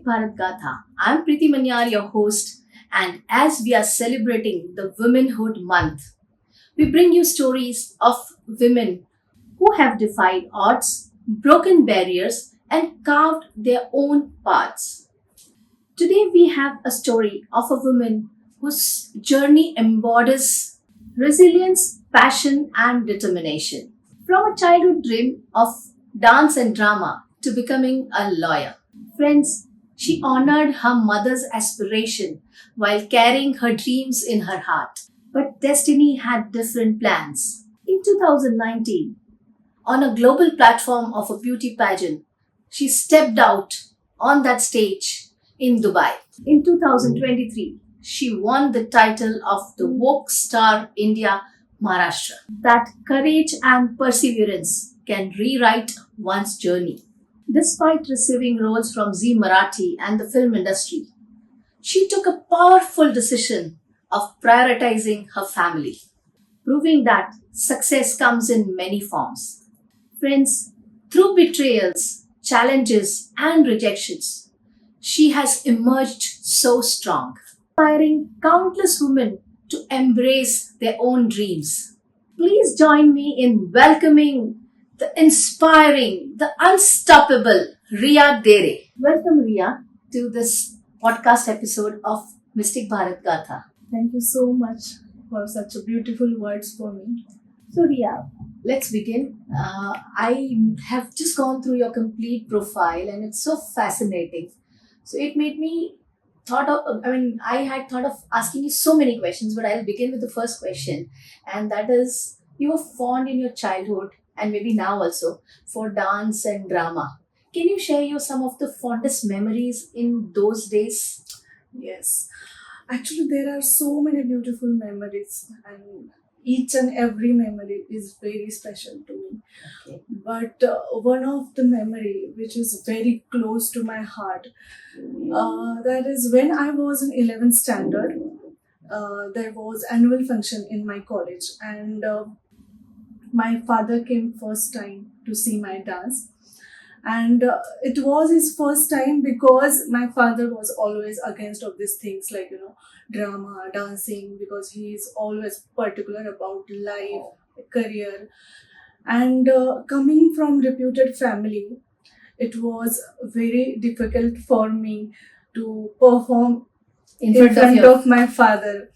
Mystic Bharat Gatha. I'm Preeti Manyar, your host, and as we are celebrating the Womenhood Month, we bring you stories of women who have defied odds, broken barriers, and carved their own paths. Today, we have a story of a woman whose journey embodies resilience, passion, and determination. From a childhood dream of dance and drama to becoming a lawyer. Friends, she honored her mother's aspiration while carrying her dreams in her heart. But destiny had different plans. In 2019, on a global platform of a beauty pageant, she stepped out on that stage in Dubai. In 2023, she won the title of the Vogue Star India Maharashtra. That courage and perseverance can rewrite one's journey. Despite receiving roles from Zee Marathi and the film industry, she took a powerful decision of prioritizing her family, proving that success comes in many forms. Friends, through betrayals, challenges, and rejections, she has emerged so strong, inspiring countless women to embrace their own dreams. Please join me in welcoming the inspiring, the unstoppable Ria Dere. Welcome, Ria, to this podcast episode of Mystic Bharat Gatha. Thank you so much for such a beautiful words for me. So, Ria, let's begin. I have just gone through your complete profile and it's so fascinating. So, it made me I had thought of asking you so many questions, but I'll begin with the first question. And that is, you were fond in your childhood and maybe now also for dance and drama. Can you share some of the fondest memories in those days? Yes, actually, there are so many beautiful memories, and each and every memory is very special to me. Okay. But one of the memory which is very close to my heart, that is when I was in 11th standard. There was annual function in my college, and my father came first time to see my dance, and it was his first time because my father was always against of these things like drama dancing, because he is always particular about life, career, and coming from reputed family, it was very difficult for me to perform In in front of front your of my father.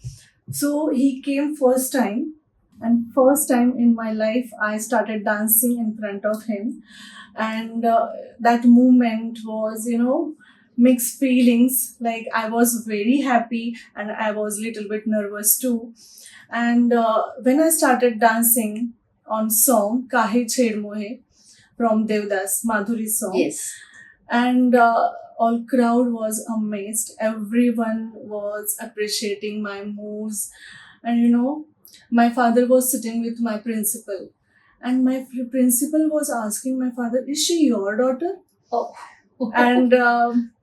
So he came first time, and first time in my life I started dancing in front of him, and that moment was mixed feelings. Like, I was very happy and I was little bit nervous too. And when I started dancing on song Kahe Chhed Mohe from Devdas Madhuri's song, yes. and all crowd was amazed, everyone was appreciating my moves, and my father was sitting with my principal, and my principal was asking my father, is she your daughter? Oh. And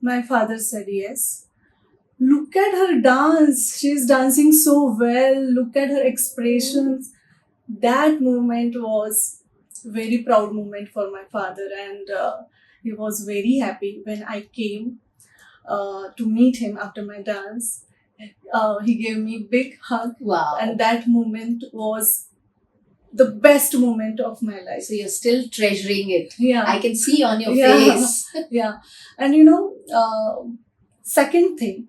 my father said yes. Look at her dance, she's dancing so well, look at her expressions. That moment was very proud moment for my father, and he was very happy when I came to meet him after my dance. He gave me big hug, Wow. and that moment was the best moment of my life. So you're still treasuring it. Yeah, I can see on your Yeah. face. yeah. And second thing,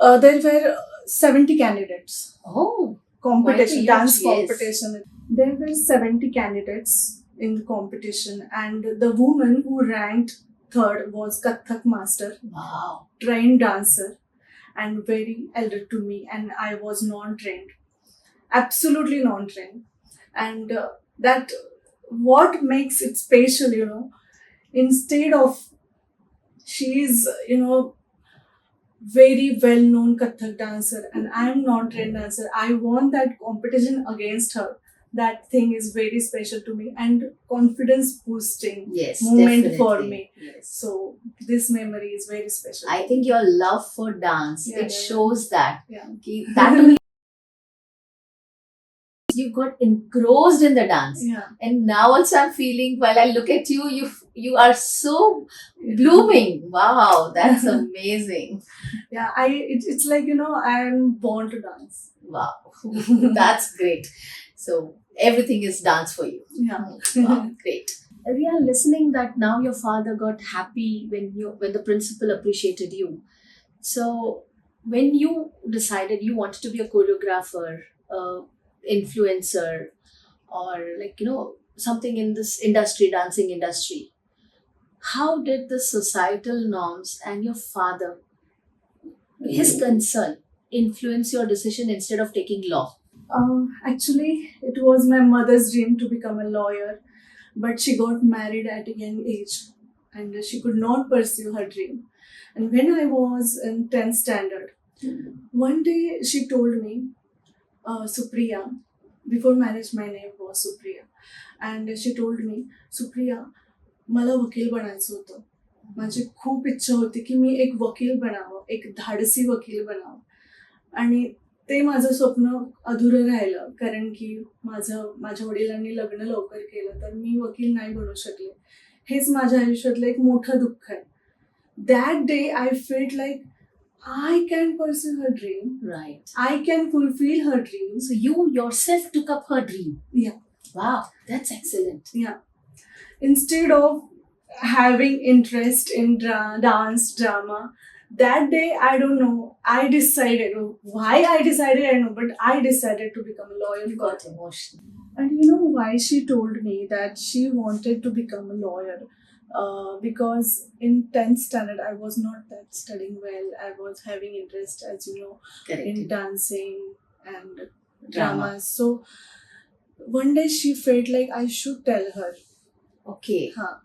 there were 70 candidates Oh, competition, huge, dance yes. competition. There were 70 candidates in the competition, and the woman who ranked third was Kathak master, wow. trained dancer, and very elder to me, and I was non-trained, absolutely non-trained. And that what makes it special, instead of, she is very well known Kathak dancer and I am not trained dancer, I won that competition against her. That thing is very special to me and confidence boosting Yes, moment for definitely. me. Yes. So this memory is very special. I think your love for dance, Yeah, it yeah, shows that. yeah. That too you got engrossed in the dance. Yeah. And now also I'm feeling, while I look at you, you are so blooming. Wow, that's amazing. Yeah, it's like, I'm born to dance. Wow, that's great. So everything is dance for you. Yeah. Wow, great. We are listening that now your father got happy when the principal appreciated you. So when you decided you wanted to be a choreographer, influencer, or something in this industry, dancing industry, how did the societal norms and your father, his concern, influence your decision instead of taking law? Actually, it was my mother's dream to become a lawyer, but she got married at a young age and she could not pursue her dream. And when I was in 10th standard, one day she told me, Supriya, before marriage, my name was Supriya, and she told me, Supriya, मला वकील बनायचं होतं. माझी खूप इच्छा होती की मी एक वकील बनावं, एक धाडसी वकील बनावं. आणि ते माझं स्वप्न अधुरं राहिलं, कारण की माझ्या वडिलांनी लग्न लवकर केलं, तर मी वकील नाही बनू शकले. हेच माझ्या आयुष्यातलं एक मोठं दुःख आहे. That day I felt like I can pursue her dream. Right. I can fulfill her dreams. So you yourself took up her dream. Yeah. Wow, that's excellent. Yeah. Instead of having interest in dance, drama, that day, I don't know, I decided, why I decided, I don't know, but I decided to become a lawyer. You got emotional. And you know why she told me that she wanted to become a lawyer? Because in 10th standard, I was not that studying well. I was having interest, as you know, Correct. in dancing and drama. So one day she felt like I should tell her. Okay. हाँ.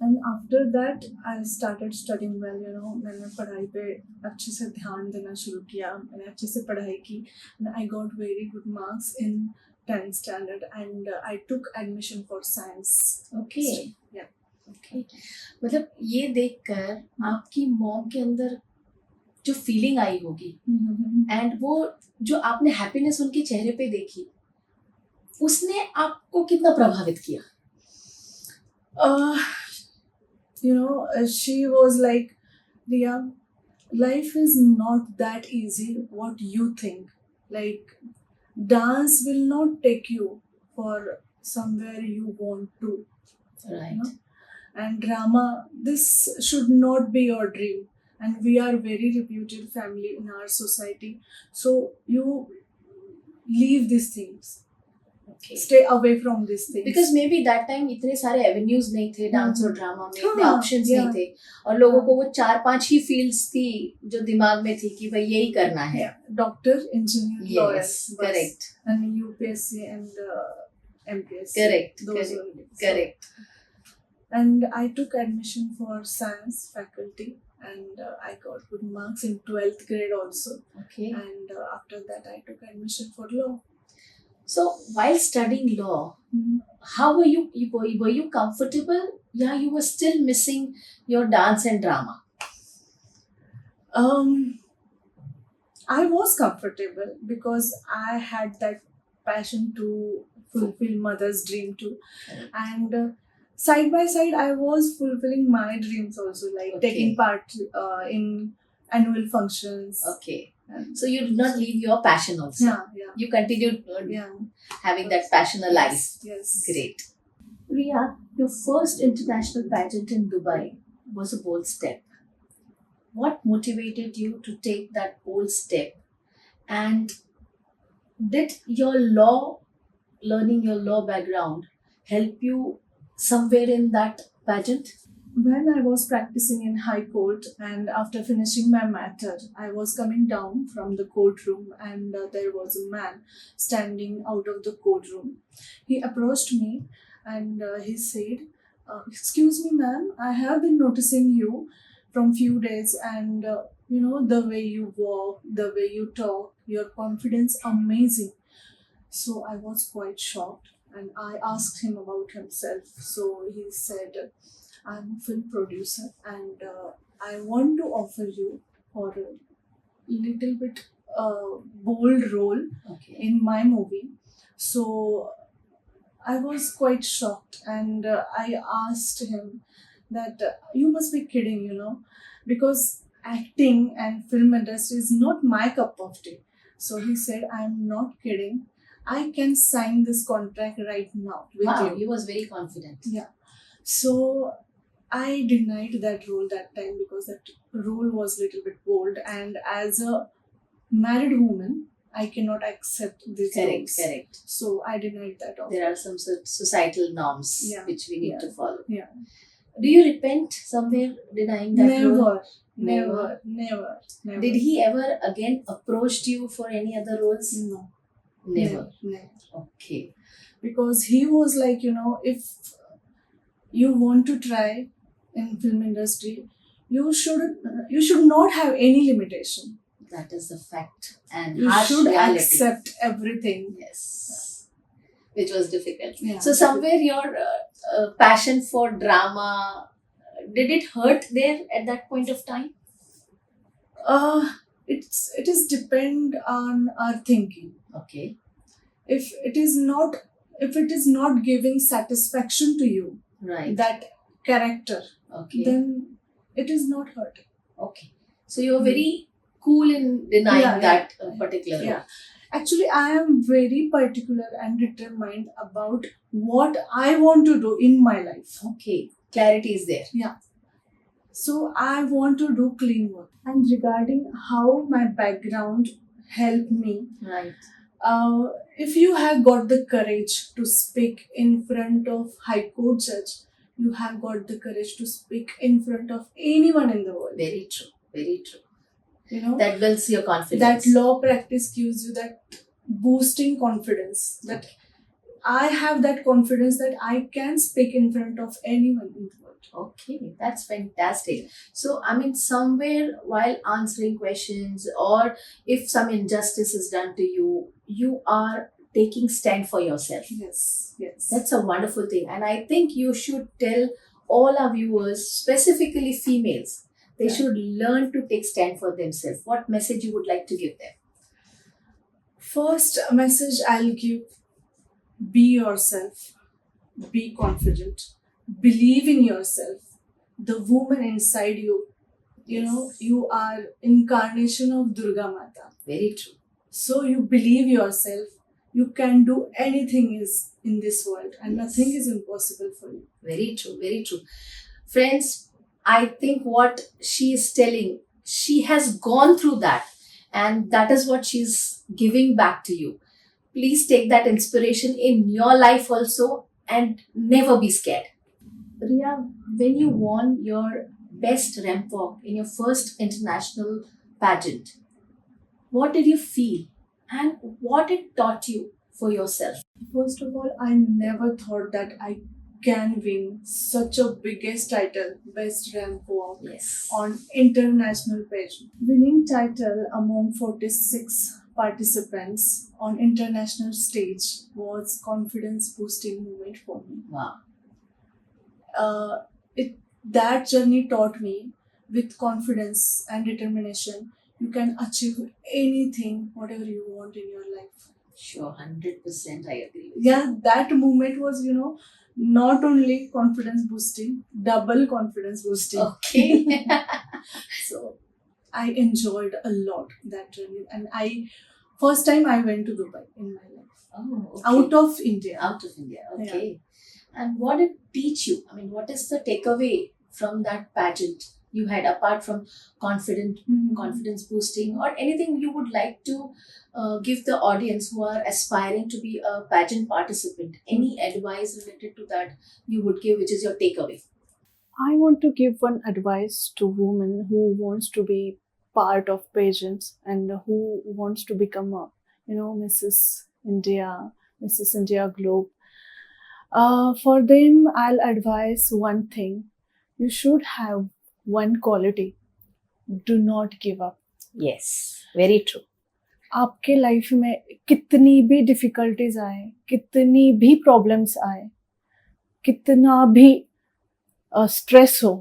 And after that, I started studying well. मैंने पढ़ाई पे अच्छे से ध्यान देना शुरू किया. मैंने अच्छे से पढ़ाई की. And I got very good marks in 10th standard, and I took admission for science. Okay. Yeah. Okay. मतलब ये देखकर आपकी मॉम के अंदर जो फीलिंग आई होगी, एंड वो जो आपने हैप्पीनेस उनके चेहरे पे देखी, उसने आपको कितना प्रभावित किया? She was like, Riya, life is not that easy what you think. Like, dance will not take you for somewhere you want to. Right. And drama, this should not be your dream. And we are very reputed family in our society. So you leave these things. Okay. Stay away from these things. Because maybe that time इतने सारे avenues नहीं थे dance और drama में, इतने हाँ, options yeah. नहीं थे, और लोगों को वो 4-5 ही फील्ड्स थी जो दिमाग में थी कि भाई यही करना है. Doctor, engineer, lawyer. Yes, correct. And UPSC and MPSC. Correct. Those Correct. only. Correct. And I took admission for science faculty, and I got good marks in 12th grade also. Okay. And after that, I took admission for law. So while studying law, how were you? Were you comfortable? Yeah, you were still missing your dance and drama. I was comfortable because I had that passion to fulfill mother's dream too, and side by side, I was fulfilling my dreams also, like Okay. taking part in annual functions. Okay. And So you did not leave your passion also. yeah. You continued Yeah. having that passion alive. Yes. Great. Riya, your first international pageant in Dubai was a bold step. What motivated you to take that bold step? And did your learning your law background help you somewhere in that pageant? When I was practicing in High Court and after finishing my matter, I was coming down from the courtroom, and there was a man standing out of the courtroom. He approached me and he said, "Excuse me, ma'am, I have been noticing you from few days, and the way you walk, the way you talk, your confidence amazing." So I was quite shocked, and I asked him about himself. So he said, "I'm a film producer, and I want to offer you for a little bit bold role Okay. in my movie. So I was quite shocked, and I asked him that you must be kidding, because acting and film industry is not my cup of tea. So he said, I'm not kidding. I can sign this contract right now with Wow, you. he was very confident. Yeah. So I denied that role that time because that role was little bit bold, and as a married woman, I cannot accept these Correct, roles. correct. So I denied that offer. There are some societal norms Yeah, which we need yeah, to follow. yeah. Do you repent somewhere denying that role? Never. Did he ever again approached you for any other roles? No, Never. never. Okay. Because he was like, if you want to try in film industry, you should not have any limitation. That is the fact and You harsh should reality. accept everything. Yes. Which was difficult. Yeah. So somewhere your passion for drama, did it hurt there at that point of time? It is depend on our thinking. Okay. If it is not giving satisfaction to you, Right. that character, Okay. then it is not hurting. Okay. So you're very cool in denying Yeah, that yeah. particular role. Yeah. Actually, I am very particular and determined about what I want to do in my life. Okay. Clarity is there. So I want to do clean work. And regarding how my background helped me, Right. if you have got the courage to speak in front of High Court judge, you have got the courage to speak in front of anyone in the world. Very true. Very true. That That builds your confidence. law practice gives you that boosting confidence. That I have that confidence that I can speak in front of anyone in the world. Okay, that's fantastic. So, I mean, somewhere while answering questions or if some injustice is done to you, you are taking stand for yourself. Yes. That's a wonderful thing. And I think you should tell all our viewers, specifically females, they Yeah. should learn to take stand for themselves. What message you would like to give them? First message I'll give: be yourself, be confident, believe in yourself. The woman inside you, you are incarnation of Durga Mata. Very true. So you believe yourself, you can do anything is in this world, and Yes. nothing is impossible for you. Very true, very true. Friends, I think what she is telling, she has gone through that, and that is what she's giving back to you. Please take that inspiration in your life also and never be scared. Ria, when you won your best ramp walk in your first international pageant, what did you feel and what it taught you for yourself? First of all, I never thought that I can win such a biggest title, best ramp walk, Yes. on international pageant. Winning title among 46 participants on international stage was confidence boosting moment for me. Wow. That journey taught me with confidence and determination you can achieve anything whatever you want in your life. Sure, 100% I agree with Yeah, that moment was not only confidence boosting, double confidence boosting. Okay. So I enjoyed a lot that journey, and first time I went to Dubai in my life, Oh, okay. out of India. Out of India. Okay. And what did it teach you? I mean, what is the takeaway from that pageant you had apart from confidence boosting or anything you would like to give the audience who are aspiring to be a pageant participant? Any advice related to that you would give, which is your takeaway? I want to give one advice to women who wants to be part of pageants and who wants to become a, Mrs. India, Mrs. India Globe. For them, I'll advise one thing: you should have one quality. Do not give up. Yes, very true. आपके life में कितनी भी difficulties आए, कितनी भी problems आए, कितना भी स्ट्रेस हो,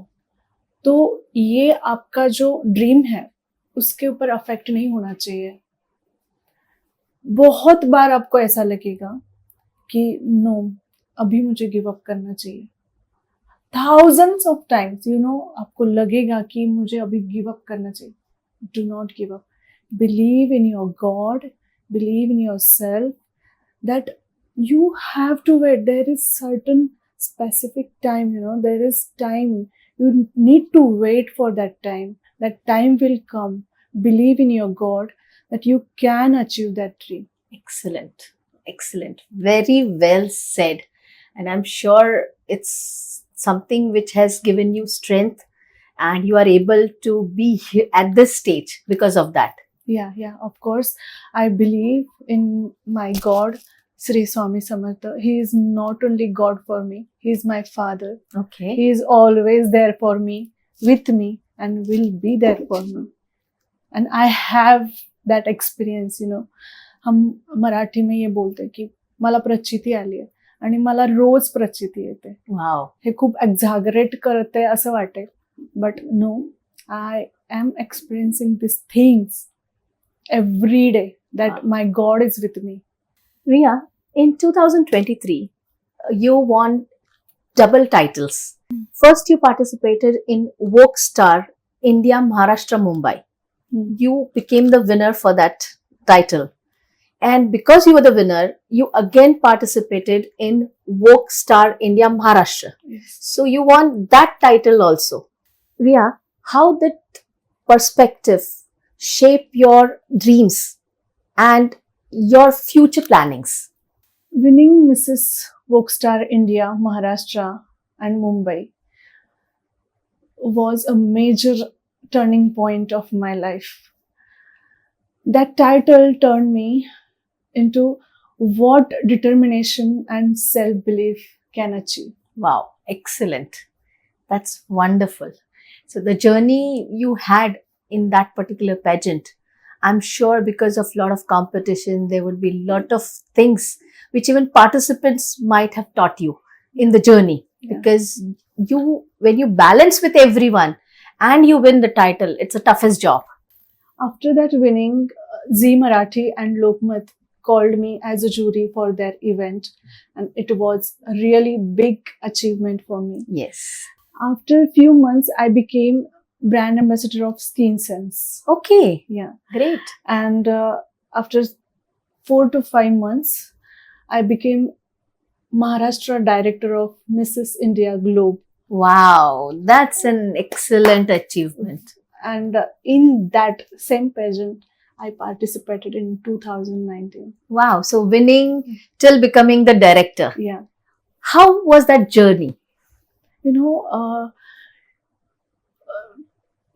तो ये आपका जो ड्रीम है उसके ऊपर अफेक्ट नहीं होना चाहिए. बहुत बार आपको ऐसा लगेगा कि नो, अभी मुझे गिव अप करना चाहिए. Thousands of times, आपको लगेगा कि मुझे अभी गिव अप करना चाहिए. Do not give up. Believe in your God, believe in yourself, that you have to wait. There is certain specific time, there is time. You need to wait for that time. That time will come. Believe in your God that you can achieve that dream. Excellent. Excellent. Very well said. And I'm sure it's something which has given you strength and you are able to be here at this stage because of that. Yeah, of course. I believe in my God, Sri Swami Samartha. He is not only God for me, he is my father. Okay. He is always there for me, with me, and will be there for me. And I have that experience, हम मराठी में ये बोलते की मला प्रचिती आली आहे आणि मला रोज प्रचिती येते. Wow. हे खूप एक्झॅगरेट करते असं वाटेल, but no, I am experiencing this things every day that Wow. my God is with me. Riya, in 2023, you won double titles. First, you participated in Vogue Star India Maharashtra Mumbai. You became the winner for that title. And because you were the winner, you again participated in Vogue Star India Maharashtra. Yes. So you won that title also. Riya, how did perspective shape your dreams and your future plannings? Winning Mrs. Vogue Star India Maharashtra and Mumbai was a major turning point of my life. That title turned me into what determination and self-belief can achieve. Wow, excellent. That's wonderful. So the journey you had in that particular pageant, I'm sure because of a lot of competition, there would be a lot of things which even participants might have taught you in the journey. Yeah. Because when you balance with everyone and you win the title, it's the toughest job. After that winning, Zee Marathi and Lokmat called me as a jury for their event, and it was a really big achievement for me. Yes. After a few months, I became brand ambassador of Skin Sense. Okay. Yeah. Great. And after 4 to 5 months, I became Maharashtra director of Mrs. India Globe. Wow. That's an excellent achievement. And in that same pageant, I participated in 2019. Wow. So winning till becoming the director. Yeah. How was that journey?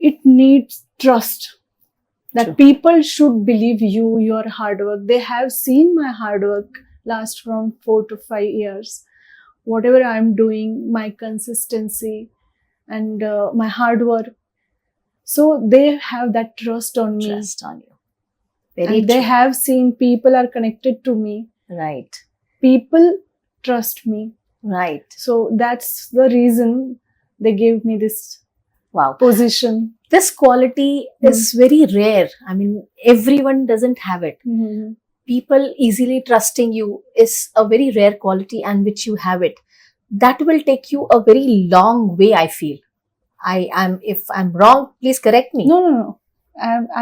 It needs trust. That True. people should believe you, your hard work. They have seen my hard work last from 4 to 5 years. Whatever I'm doing, my consistency and my hard work. So they have that trust on me. Trust on you. Very And they true. have seen people are connected to me. Right. People trust me. Right. So that's the reason they gave me this Wow. position. This quality is very rare. I mean, everyone doesn't have it. Mm-hmm. People easily trusting you is a very rare quality, and which you have it. That will take you a very long way, I feel. If I'm wrong, please correct me. No.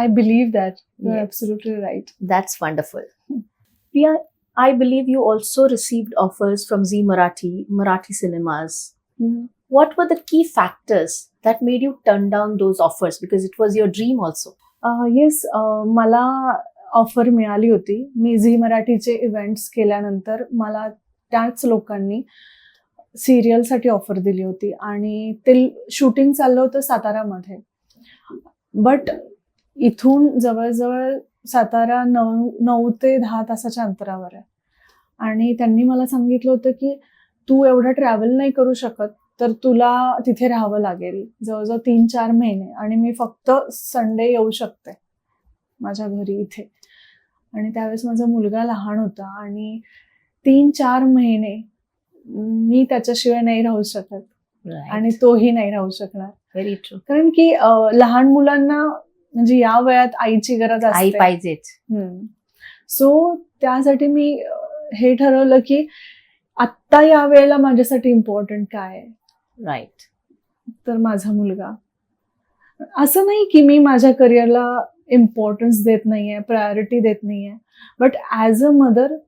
I believe that. You're Yes. absolutely right. That's wonderful. Priya, I believe you also received offers from Zee Marathi cinemas. Mm-hmm. What were the key factors that made you turn down those offers? Because it was your dream also. Yes, मला offer मिळाली होती. मी झी मराठीचे events केल्यानंतर मला त्याच लोकांनी सिरियलसाठी offer दिली होती आणि ते शूटिंग चाललं होतं सातारामध्ये. बट इथून जवळजवळ सातारा 9 ते 10 तासाच्या अंतरावर आहे. आणि त्यांनी मला सांगितलं होतं की तू एवढं ट्रॅव्हल नाही करू शकत, तर तुला तिथे राहावं लागेल जवळजवळ 3-4 महिने, आणि मी फक्त संडे येऊ शकते माझ्या घरी इथे. आणि त्यावेळेस माझा मुलगा लहान होता आणि 3-4 महिने मी त्याच्याशिवाय नाही राहू शकत आणि तोही नाही राहू शकणार. Very true. कारण की लहान मुलांना म्हणजे या वयात आईची गरज आई असते. पाहिजेच. सो त्यासाठी मी हे ठरवलं की आत्ता या वेळेला माझ्यासाठी इम्पॉर्टंट काय आहे, राईट. तर माझा मुलगा. असं नाही की मी माझ्या करिअरला इम्पॉर्टन्स देत नाहीये, प्रायोरिटी देत नाहीये, but as a mother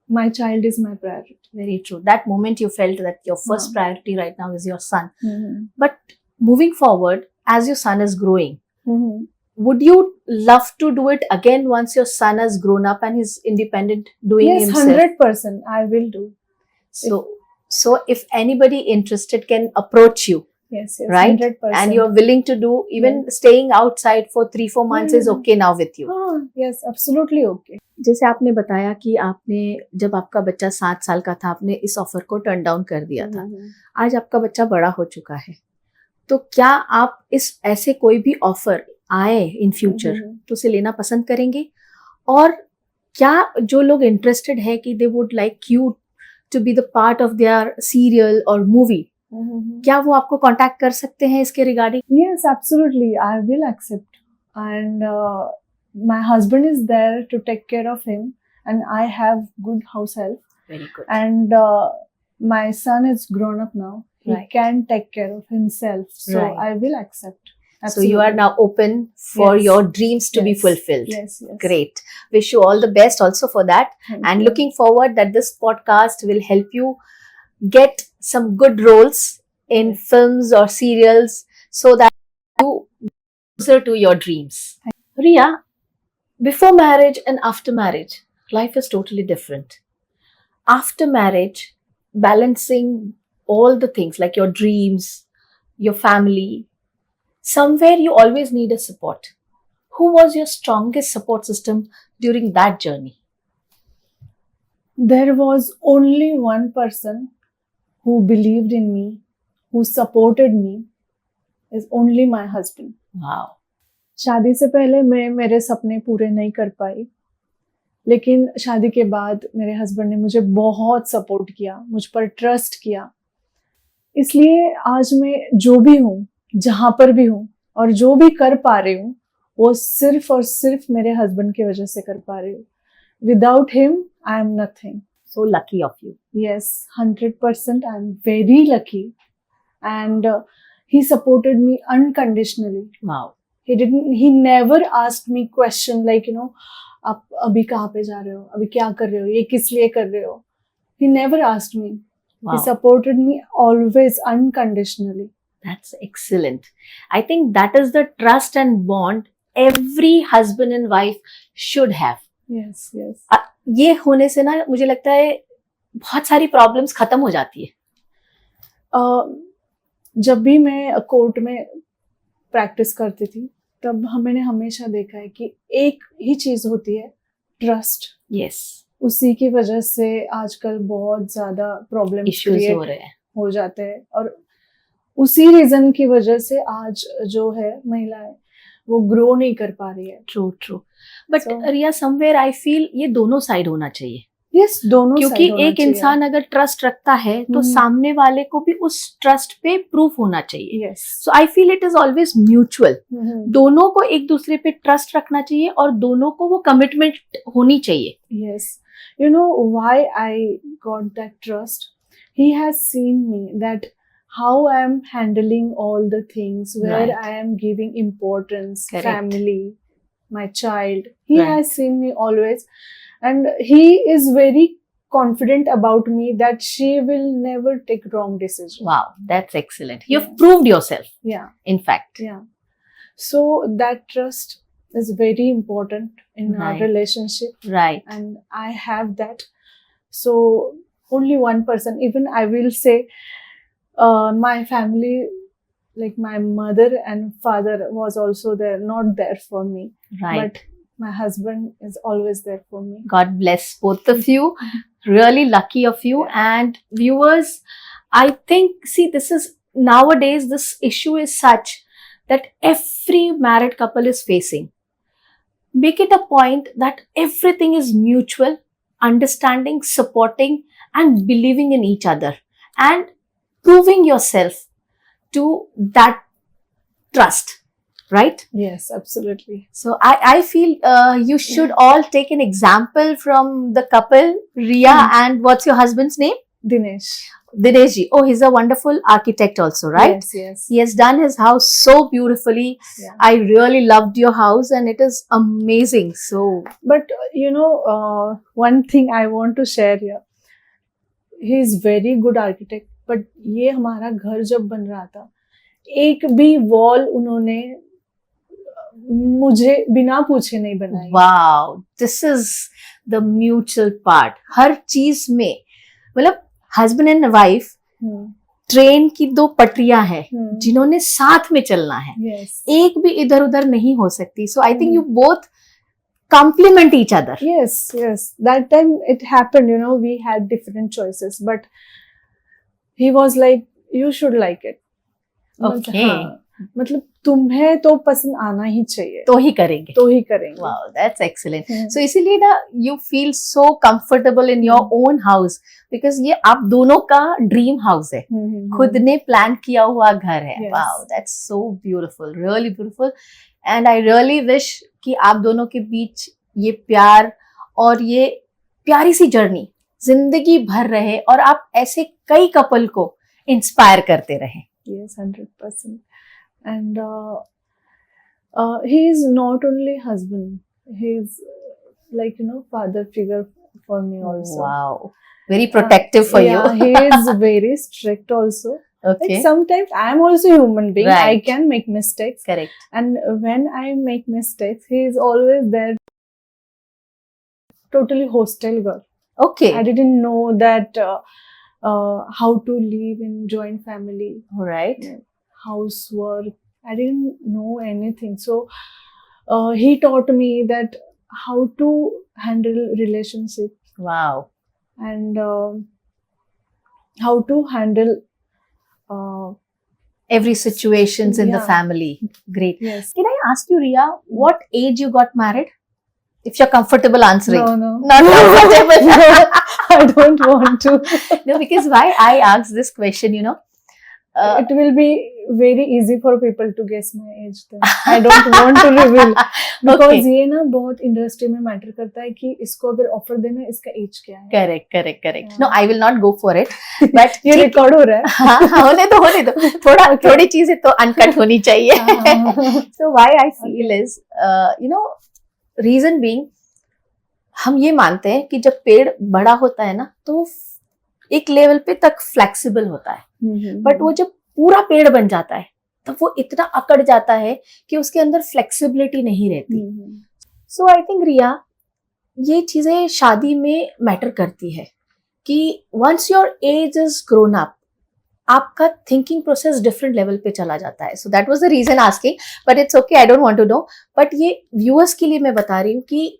my child is my priority. Very true. That moment you felt that your first Yeah. priority right now is your son. But moving forward, as your son is growing, would you love to do it again once your son has grown up and is independent, doing Yes, himself? 100% I will do. So if anybody interested can approach you, Yes, right? 100%. And you're willing to do even staying outside for 3-4 months is Yeah. okay now with you. Yes, absolutely okay. जैसे आपने बताया कि आपने जब आपका बच्चा 7 साल का था आपने इस ऑफर को टर्न डाउन कर दिया था. आज आपका बच्चा बड़ा हो चुका है, तो क्या आप इस ऐसे कोई भी ऑफर आए इन फ्यूचर तो उसे लेना पसंद करेंगे? और क्या जो लोग इंटरेस्टेड है कि they would like you to be the part of their serial और मूवी, क्या वो आपको कांटेक्ट कर सकते हैं इसके regarding? Yes, absolutely. I will accept. And my husband is there to take care of him, and I have good house help. Very good. And my son is grown up now. He Right. can take care of himself. So Right. I will accept. So you are now open for Yes. your dreams to be Yes. fulfilled. Yes, yes. Great. Wish you all the best also for that. Thank And you. looking forward that this podcast will help you get some good roles in films or serials so that you closer to your dreams. Ria, before marriage and after marriage, life is totally different. After marriage, balancing all the things like your dreams, your family, somewhere you always need a support. Who was your strongest support system during that journey? There was only one person who believed in me, who supported me, is only my husband. Wow. शादी से पहले मैं मेरे सपने पूरे नहीं कर पाई, लेकिन शादी के बाद मेरे हस्बैंड ने मुझे बहुत सपोर्ट किया, मुझ पर ट्रस्ट किया. इसलिए आज मैं जो भी हूँ, जहाँ पर भी हूँ और जो भी कर पा रही हूँ, वो सिर्फ और सिर्फ मेरे हस्बैंड की वजह से कर पा रही हूँ. Without him I am nothing. So lucky of you. Yes, 100%. I'm very lucky. And he supported me unconditionally. Wow. He never asked me question like, आप अभी कहाँ पे जा रहे हो, अभी क्या कर रहे हो, ये किस लिए कर रहे हो. He never asked me. Wow. He supported me always unconditionally. That's excellent. I think that is the trust and bond every husband and wife should have. Yes, yes. ये होने से ना मुझे लगता है बहुत सारी प्रॉब्लम्स खत्म हो जाती है. जब भी मैं कोर्ट में प्रैक्टिस करती थी तब मैंने हमेशा देखा है कि एक ही चीज होती है, ट्रस्ट. यस. उसी की वजह से आजकल बहुत ज्यादा प्रॉब्लम इश्यूज हो रहे हैं. हो जाते हैं और उसी रीजन की वजह से आज जो है महिलाएं वो ग्रो नहीं कर पा रही है. True true. But So- Riya somewhere I feel ये दोनों साइड होना चाहिए. यस, दोनों क्योंकि side होना एक चाहिए. इंसान अगर ट्रस्ट रखता है तो हम्म. सामने वाले को भी उस ट्रस्ट पे प्रूफ होना चाहिए. Yes. So I feel it is always mutual. Mhm. दोनों को एक दूसरे पे ट्रस्ट रखना चाहिए और दोनों को वो कमिटमेंट होनी चाहिए. Yes. You know why I got that trust? He has seen me that how I am handling all the things, where Right. I am giving importance, Correct. family, my child. He Right. has seen me always, and he is very confident about me that she will never take wrong decision. Wow, that's excellent. You've Yeah. proved yourself, Yeah, in fact. yeah. So that trust is very important in our Right. relationship. Right. And I have that. So only one person, even I will say, my family, like my mother and father was also there, not there for me, Right. but my husband is always there for me. God bless both of you. Really lucky of you. And viewers, I think, see, this is nowadays, this issue is such that every married couple is facing. Make it a point that everything is mutual, understanding, supporting, and believing in each other, and proving yourself to that trust. right? Yes, absolutely. So I feel you should all take an example from the couple, Ria and what's your husband's name? Dinesh. Dineshji. Oh, he's a wonderful architect also, right? Yes, yes. He has done his house so beautifully. Yeah. I really loved your house and it is amazing. So, But one thing I want to share here. He is very good architect. But ये हमारा घर जब बन रहा था, एक भी wall उन्होंने मुझे बिना पूछे नहीं बनाई. wow, this is the mutual part. हर चीज में मतलब husband and wife Hmm. Train की दो पटरियां हैं Hmm. जिन्होंने साथ में चलना है. Yes. एक भी इधर उधर नहीं हो सकती. So I think Hmm. you both complement each other. Yes, yes. That time it happened, we had different choices, but he was like, you should like it. Okay. हाँ, मतलब तुम्हें तो पसंद आना ही चाहिए, तो ही करेंगे. तो ही करेंगे. Wow, that's excellent. Hmm. So इसीलिए ना you feel so comfortable in your own house because ये आप दोनों का dream house है. खुद ने प्लान किया हुआ घर है. Yes. Wow, that's so beautiful, really beautiful. And I really wish कि आप दोनों के बीच ये प्यार और ये प्यारी सी जर्नी जिंदगी भर रहे और आप ऐसे कई कपल को इंस्पायर करते रहें. Yes, 100%. And he is not only husband, he is like father figure for me also. Wow, very protective for Yeah, you. he is very strict also. Okay, Like sometimes I am also a human being. I Right. can make mistakes, correct. and when I make mistakes, he is always there. Totally hostile girl. Okay, I didn't know that how to live in joint family, all right. housework. I didn't know anything. So he taught me that how to handle relationship Wow. and how to handle. Every situations in the Yeah. family. Great. Yes. Can I ask you, Ria, what age you got married? If you're comfortable answering. No. Not comfortable. No, I don't want to. No, because why I ask this question, It will be very easy for people to guess my age. Then I don't want to reveal because Okay. ये ना बहुत industry में matter करता है कि इसको अगर offer देना इसका एज क्या है. correct. Yeah. No, I will not go for it. But ये रिकॉर्ड हो रहा है. हाँ, होने दो. थोड़ी चीजें तो अनकट होनी चाहिए. So why I feel is, reason being, हम ये मानते हैं कि जब पेड़ बड़ा होता है ना तो एक लेवल पे तक फ्लेक्सिबल होता है. बट वो जब पूरा पेड़ बन जाता है तब वो इतना अकड़ जाता है कि उसके अंदर फ्लेक्सिबिलिटी नहीं रहती. सो आई थिंक रिया, ये चीजें शादी में मैटर करती है कि once your age is grown up आपका थिंकिंग प्रोसेस डिफरेंट लेवल पे चला जाता है. So that was the reason asking, but it's okay, I don't want to know. But ये व्यूअर्स के लिए मैं बता रही हूँ कि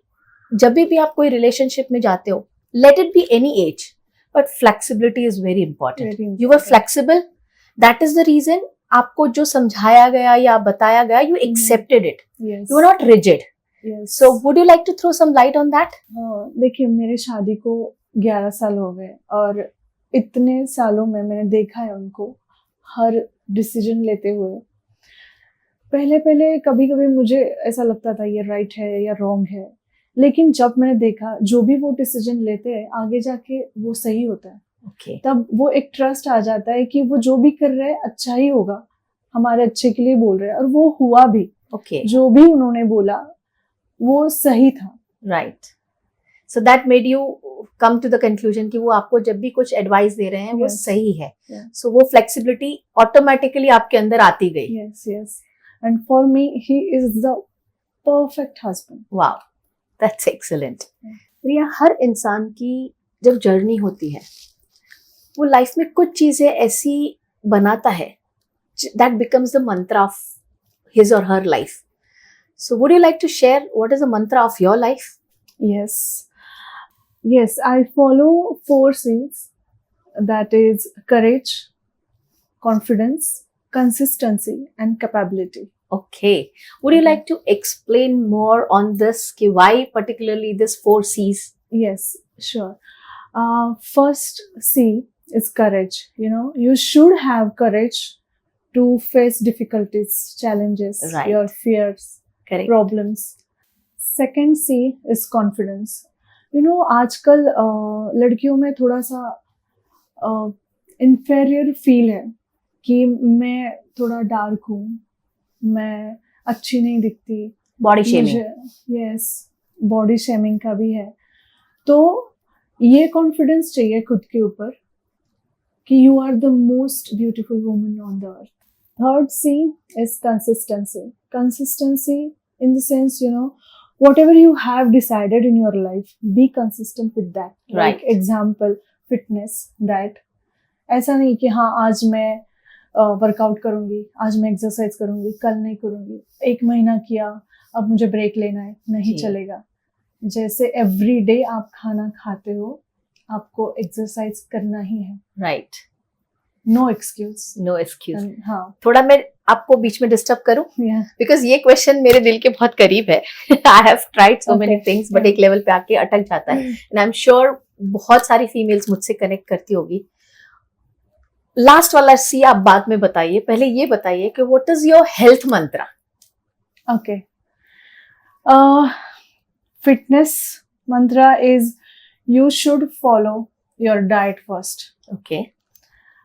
जब भी आप कोई रिलेशनशिप में जाते हो, let it be any age, but flexibility is very important. You were flexible, that is the reason. आपको जो समझाया गया या बताया गया, you accepted it, Yes. You are not rigid. Yes. So would you like to throw some light on that? देखिए, मेरे शादी को 11 साल हो गए और इतने सालों में मैंने देखा है उनको हर डिसीजन लेते हुए. पहले कभी कभी मुझे ऐसा लगता था ये राइट है या रॉन्ग है, लेकिन जब मैंने देखा जो भी वो डिसीजन लेते हैं आगे जाके वो सही होता है, ओके, तब वो एक ट्रस्ट आ जाता है कि वो जो भी कर रहे हैं अच्छा ही होगा, हमारे अच्छे के लिए बोल रहे हैं. और वो हुआ भी. ओके, जो भी उन्होंने बोला वो सही था. Right. So that made you come to the conclusion कि वो आपको जब भी कुछ एडवाइस दे रहे हैं वो Yes. सही है. Yeah. सो वो फ्लेक्सिबिलिटी ऑटोमेटिकली आपके अंदर आती गई. Yes. And for me, he is the perfect husband. Wow, that's excellent. Yeah. रिया, हर इंसान की जब जर्नी होती है वो लाइफ में कुछ चीजें ऐसी बनाता है that becomes the mantra of his or her life. So would you like to share what is the mantra of your life? Yes, I follow 4 C's. That is courage, confidence, consistency, and capability. Okay. Would you like to explain more on this? Ki why particularly this 4 C's? Yes, sure. First C is courage. You should have courage to face difficulties, challenges, Right. your fears, Correct. problems. Second C is confidence. You know, आजकल लड़कियों में थोड़ा सा inferior feel है कि मैं थोड़ा dark हूँ, मैं अच्छी नहीं दिखती, body shaming. Yes, body shaming का भी है. तो ये कॉन्फिडेंस चाहिए खुद के ऊपर कि you are the most beautiful woman on the earth. Third C is consistency. Consistency in the sense, you know, whatever you have decided in your life, be consistent with that. Right. Like example, fitness, diet. ऐसा नहीं कि हाँ आज मैं workout करूंगी, आज मैं exercise करूंगी, कल नहीं करूंगी, 1 महीना किया अब मुझे ब्रेक लेना है, नहीं जी. चलेगा. जैसे एवरी डे आप खाना खाते हो, आपको एक्सरसाइज करना ही है. Right. No excuse. No excuse. हाँ. थोड़ा मैं आपको बीच में डिस्टर्ब करूं Yeah. बिकॉज ये क्वेश्चन मेरे दिल के बहुत करीब है. I have tried so many Okay. Things but Yeah. एक लेवल पे आके अटक जाता है. एंड आई एम श्योर बहुत सारी फीमेल्स मुझसे कनेक्ट करती होगी. लास्ट वाला सी आप बाद में बताइए, पहले ये बताइए कि what is your health Mantra. Okay. Fitness mantra is you should follow your diet first. Okay.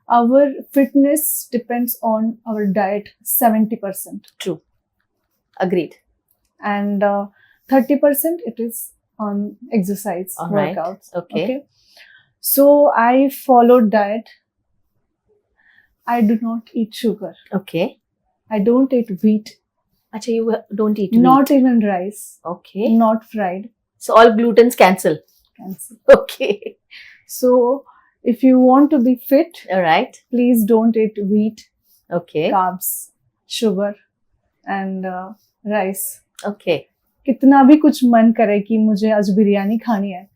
Our fitness depends on our diet 70%, true. Agreed. and 30% it is on exercise, All right. workouts. Okay. So I follow diet. I do not eat sugar. Okay. I don't eat wheat. अच्छा, you don't eat Not even rice. Okay. Not fried. So all glutens cancel. Cancel. Okay. So if you want to be fit, alright. please don't eat wheat, okay. carbs, sugar, and rice. Okay. कितना भी कुछ मन करे कि मुझे आज बिरयानी खानी है,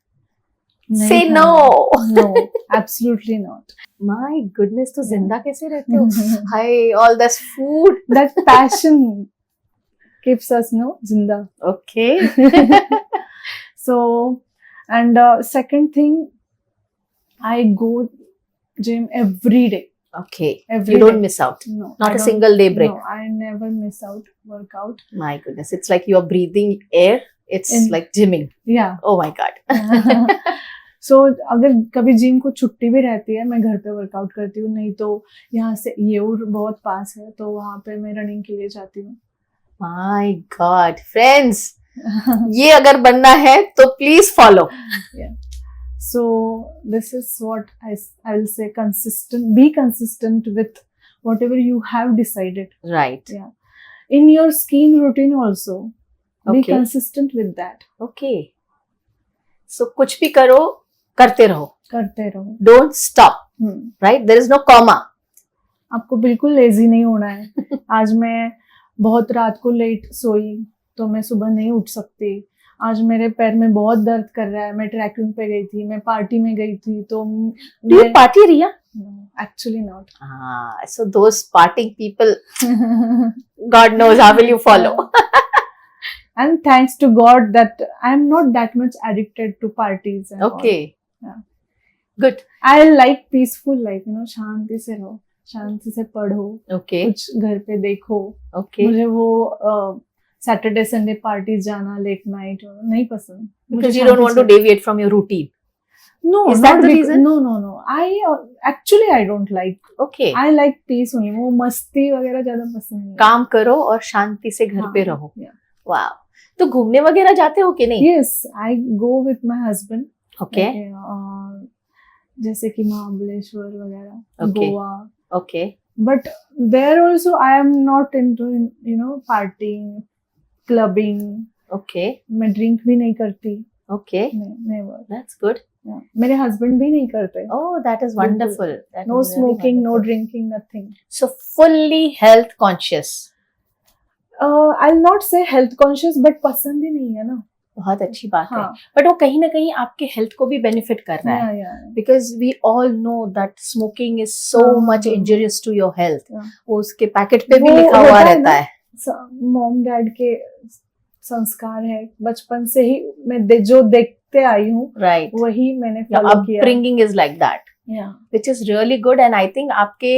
नहीं से खाना नो. है. No, absolutely not. My goodness, तो जिंदा कैसे रहते हो? हाय, all this food. That passion keeps us zinda. Okay. So, and second thing, I go gym every day. Okay. Every You don't day. miss out. No, Not I a don't- single day break. No, I never miss out workout. My goodness, it's like you are breathing air. It's In- like gymming. Yeah. Oh my god. So अगर कभी gym को छुट्टी भी रहती है, मैं घर पे वर्कआउट करती हूँ. नहीं तो यहाँ से येऊर बहुत पास है, तो वहाँ पे मैं रनिंग के लिए जाती हूँ. My god, friends, ये अगर बनना है तो please follow. So this is what I will say, consistent. Be consistent with whatever you have decided. Right. Yeah. In your skin routine also, be Okay. consistent with that. Okay. So कुछ भी करो, करते रहो. करते रहो. Don't stop. Right? There is no comma. आपको बिल्कुल lazy नहीं होना है. आज मैं बहुत रात को लेट सोई तो मैं सुबह नहीं उठ सकती. आज मेरे पैर में बहुत दर्द कर रहा है, मैं ट्रैकिंग पे गई थी, मैं पार्टी में गई थी, तो Do you party, Riya? Actually not. So those partying people, God knows how will you follow. And thanks to God that I'm not that much addicted to parties and Okay. all. Yeah. Good. I like peaceful life, you know, शांति से रहो, शांति से पढ़ो, Okay. कुछ घर पे देखो. Okay. मुझे वो सैटरडे संडे पार्टी जाना लेट नाइट नहीं पसंद. Because you don't want to deviate from your routine. No, Is not that the bec- reason? No. I don't like. Okay. I like peace only. वो मस्ती वगैरह ज्यादा पसंद नहीं. काम करो और शांति से घर पे रहो. वाह. तो घूमने वगैरह जाते हो कि नहीं? Yes, I go with my husband. Okay. जैसे कि महाबलेश्वर वगैरह, Okay. Goa. Okay. But there also I am not into, you know, partying, clubbing. Okay. मैं ड्रिंक भी नहीं करती. Okay. Never. That's good. Yeah. मेरे हस्बैंड भी नहीं करते. Oh, that is wonderful. That No is really smoking, no wonderful. drinking, nothing. So fully health conscious. I'll not say health conscious, but पसंद ही नहीं है ना. बहुत अच्छी बात है. हाँ. बट वो कहीं ना कहीं आपके हेल्थ को भी बेनिफिट कर रहा है. Yeah. Because we all know that smoking is so हाँ. much injurious to your health. Yeah. वो उसके पैकेट पे भी वो लिखा हुआ होता है रहता ना, है. मॉम डैड के संस्कार है, बचपन से ही मैं जो देखते आई हूँ Right. वही मैंने Your फॉलो किया. upbringing is like that. Yeah. which is really good. And I think आपके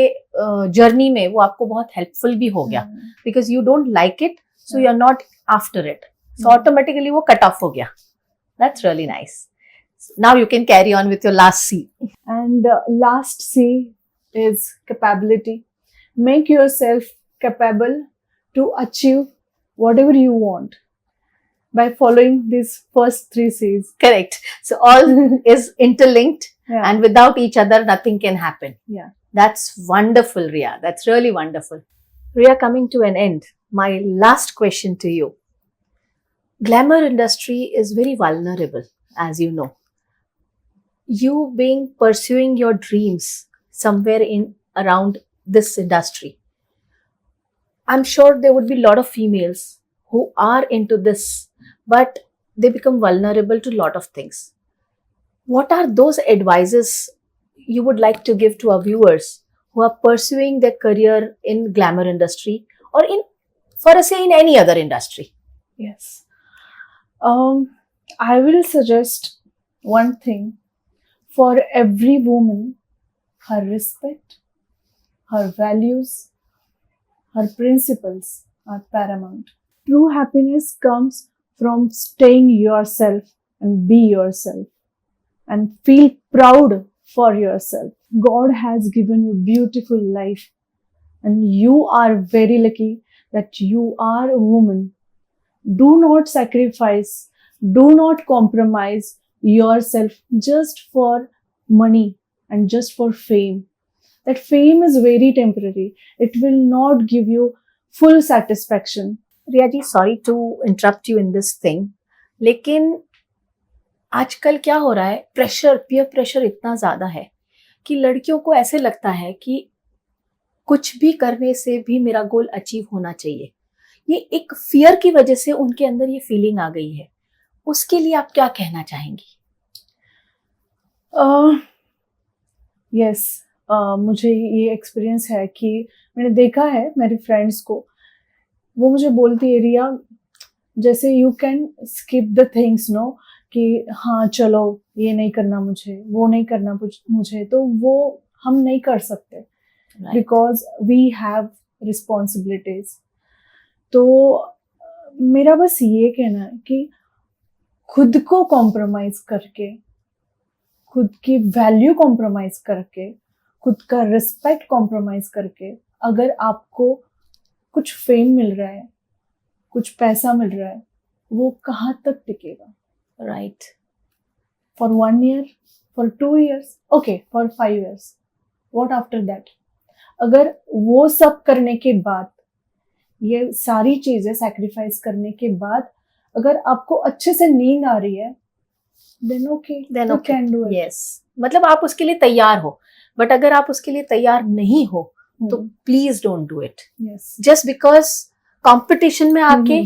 जर्नी में वो आपको बहुत हेल्पफुल भी हो गया, because you don't like it, so you are not after it. So automatically वो cut off हो गया. That's really nice. Now you can carry on with your last C. And last C is capability. Make yourself capable to achieve whatever you want by following these first 3 C's. Correct. So all is interlinked, Yeah. and without each other, nothing can happen. Yeah. That's wonderful, Riya. That's really wonderful. Riya, coming to an end, my last question to you. Glamour industry is very vulnerable, as you know. You being pursuing your dreams somewhere in around this industry, I'm sure there would be a lot of females who are into this, but they become vulnerable to a lot of things. What are those advices you would like to give to our viewers who are pursuing their career in glamour industry, or in, for a say, in any other industry? Yes. I will suggest one thing. For every woman, her respect, her values, her principles are paramount. True happiness comes from staying yourself and be yourself and feel proud for yourself. God has given you beautiful life, and you are very lucky that you are a woman. Do not sacrifice, do not compromise yourself just for money and just for fame. That fame is very temporary. It will not give you full satisfaction. Riya ji, sorry to interrupt you in this thing, लेकिन आजकल क्या हो रहा है, pressure, peer pressure इतना ज्यादा है कि लड़कियों को ऐसे लगता है कि कुछ भी करने से भी मेरा गोल अचीव होना चाहिए. ये एक फियर की वजह से उनके अंदर ये फीलिंग आ गई है. उसके लिए आप क्या कहना चाहेंगी? यस, मुझे ये एक्सपीरियंस है कि मैंने देखा है मेरी फ्रेंड्स को, वो मुझे बोलती है, रिया जैसे you can skip the things, no, कि हाँ चलो ये नहीं करना मुझे, वो नहीं करना मुझे, तो वो हम नहीं कर सकते बिकॉज वी हैव रिस्पॉन्सिबिलिटीज. तो मेरा बस ये कहना है कि खुद को कॉम्प्रोमाइज करके, खुद की वैल्यू कॉम्प्रोमाइज करके, खुद का रिस्पेक्ट कॉम्प्रोमाइज करके, अगर आपको कुछ फेम मिल रहा है, कुछ पैसा मिल रहा है, वो कहाँ तक टिकेगा? Right. For 1 year, for 2 years, okay, for 5 years, what after that? अगर वो सब करने के बाद, ये सारी चीजें सैक्रिफाइस करने के बाद, अगर आपको अच्छे से नींद आ रही है, then okay, you can do it. Yes. मतलब आप उसके लिए तैयार हो, बट अगर आप उसके लिए तैयार नहीं हो तो please don't do it. Just because competition में आके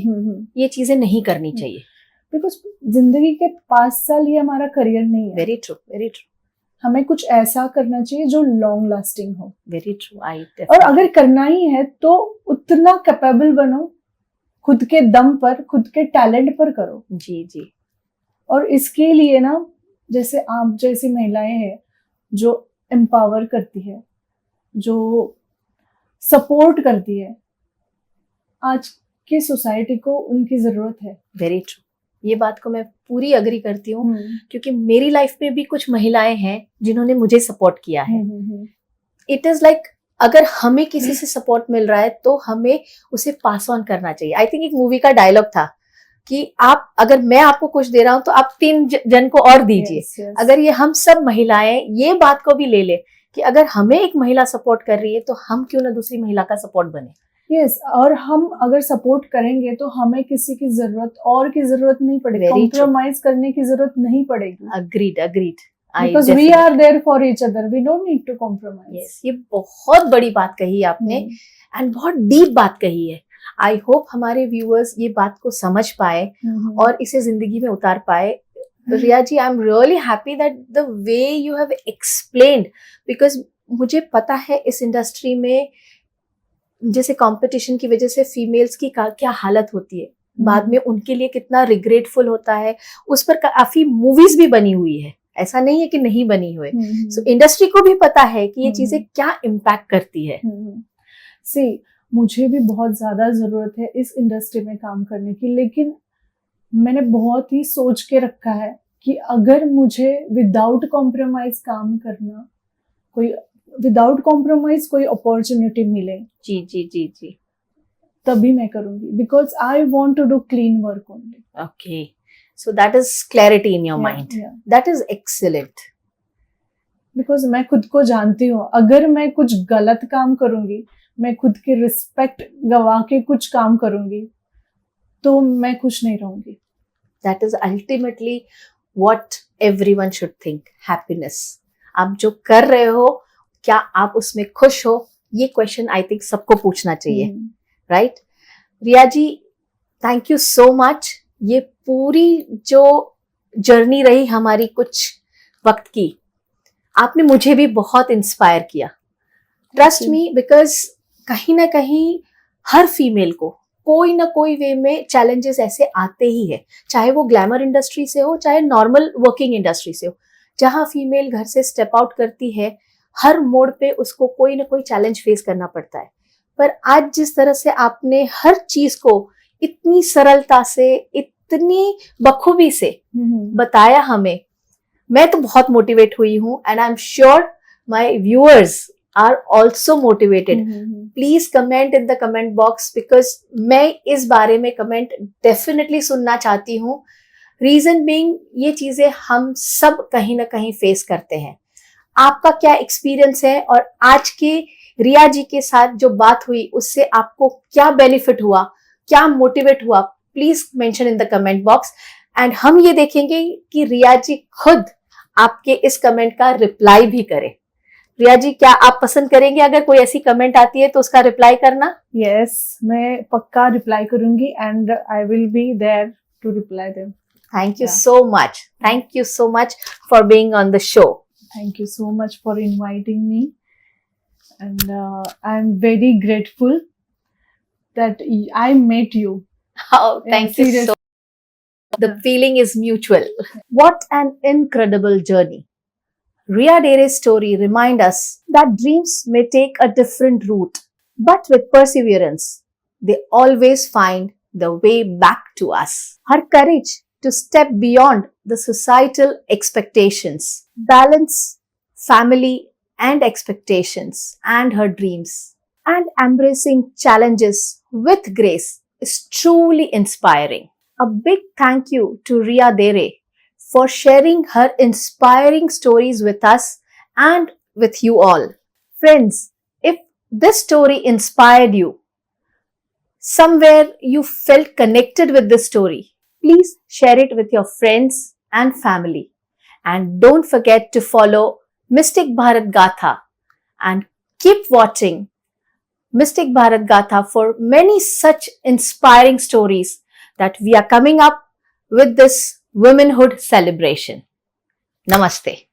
ये चीजें नहीं करनी चाहिए. बिकॉज जिंदगी के 5 साल ये हमारा करियर नहीं है. Very true, very true. हमें कुछ ऐसा करना चाहिए जो लॉन्ग लास्टिंग हो. Very true. और अगर करना ही है तो उतना कैपेबल बनो, खुद के दम पर, खुद के टैलेंट पर करो. जी जी. और इसके लिए ना, जैसे आप जैसी महिलाएं हैं जो एम्पावर करती है, जो सपोर्ट करती है, आज की सोसाइटी को उनकी जरूरत है. Very true. ये बात को मैं पूरी अग्री करती हूँ, क्योंकि मेरी लाइफ में भी कुछ महिलाएं हैं जिन्होंने मुझे सपोर्ट किया है. इट इज लाइक, अगर हमें किसी से सपोर्ट मिल रहा है तो हमें उसे पास ऑन करना चाहिए. आई थिंक एक मूवी का डायलॉग था कि आप, अगर मैं आपको कुछ दे रहा हूं तो आप 3 जन को और दीजिए. yes. अगर ये हम सब महिलाएं ये बात को भी ले ले कि अगर हमें एक महिला सपोर्ट कर रही है तो हम क्यों ना दूसरी महिला का सपोर्ट बने. यस, और हम अगर सपोर्ट करेंगे तो हमें किसी की जरूरत और की जरूरत नहीं पड़ेगी, कॉम्प्रोमाइज करने की जरूरत नहीं पड़ेगी. Agreed, agreed. Because we are there for each other, we don't need to compromise. Yes, ये बहुत बड़ी बात कही आपने, एंड बहुत डीप बात कही है. आई होप हमारे व्यूअर्स ये बात को समझ पाए और इसे जिंदगी में उतार पाए. Riya ji, I am really happy that the way you have explained, because मुझे पता है इस इंडस्ट्री में जैसे कंपटीशन की वजह से फीमेल्स की क्या हालत होती है, बाद में उनके लिए कितना रिग्रेटफुल होता है. उस पर काफी मूवीज भी बनी हुई है. ऐसा नहीं है कि नहीं बनी हुए। हम्म, सो इंडस्ट्री को भी पता है कि ये हम्म, चीजें क्या इम्पैक्ट करती है। सी मुझे भी बहुत ज्यादा जरूरत है इस इंडस्ट्री में काम करने की, लेकिन मैंने बहुत ही सोच के रखा है कि अगर मुझे विदाउट कॉम्प्रोमाइज काम करना, कोई विदाउट कॉम्प्रोमाइज कोई अपॉर्चुनिटी मिले, जी जी जी जी। तभी मैं करूंगी, because I want to do clean work only. Okay, so that is clarity in your mind, that is excellent. Because मैं खुद को जानती हूँ, अगर मैं कुछ गलत काम करूंगी, मैं खुद की रिस्पेक्ट गवा के कुछ काम करूंगी, तो मैं खुश नहीं रहूंगी। That is ultimately what everyone should think, happiness. आप जो कर रहे हो, क्या आप उसमें खुश हो? ये क्वेश्चन आई थिंक सबको पूछना चाहिए, right? Riya ji, thank you so much. ये पूरी जो जर्नी रही हमारी कुछ वक्त की, आपने मुझे भी बहुत इंस्पायर किया। ट्रस्ट मी, बिकॉज कहीं ना कहीं हर फीमेल को कोई ना कोई वे में चैलेंजेस ऐसे आते ही है, चाहे वो ग्लैमर इंडस्ट्री से हो, चाहे नॉर्मल वर्किंग इंडस्ट्री से हो। जहां फीमेल घर से स्टेप आउट करती है, हर मोड़ पे उसको कोई ना कोई चैलेंज फेस करना पड़ता है। पर आज जिस तरह से आपने हर चीज को इतनी सरलता से, इतनी बखूबी से बताया हमें, मैं तो बहुत मोटिवेट हुई हूँ, and I am sure my viewers are also motivated. Please comment in the comment box, because मैं इस बारे में कमेंट डेफिनेटली सुनना चाहती हूँ। रीजन बीइंग, ये चीजें हम सब कहीं ना कहीं फेस करते हैं। आपका क्या एक्सपीरियंस है, और आज के रिया जी के साथ जो बात हुई उससे आपको क्या बेनिफिट हुआ, क्या मोटिवेट हुआ? Please mention in the comment box, and हम ये देखेंगे कि रिया जी खुद आपके इस कमेंट का रिप्लाई भी करे। रिया जी, क्या आप पसंद करेंगे अगर कोई ऐसी कमेंट आती है तो उसका रिप्लाई करना? यस, मैं पक्का रिप्लाई करूंगी, and I will be there to reply them. Thank you so much. Thank you so much for being on the show. Thank you so much for inviting me, and I'm very grateful that I met you. Oh, thank you so much. The feeling is mutual. What an incredible journey. Ria Dere's story reminds us that dreams may take a different route, but with perseverance, they always find the way back to us. Her courage to step beyond the societal expectations, balance family and expectations and her dreams, and embracing challenges with grace is truly inspiring. A big thank you to Ria Dere for sharing her inspiring stories with us and with you all. Friends, if this story inspired you, somewhere you felt connected with this story, please share it with your friends and family. And don't forget to follow Mystic Bharat Gatha and keep watching Mystic Bharat Gatha for many such inspiring stories that we are coming up with this womanhood celebration. Namaste.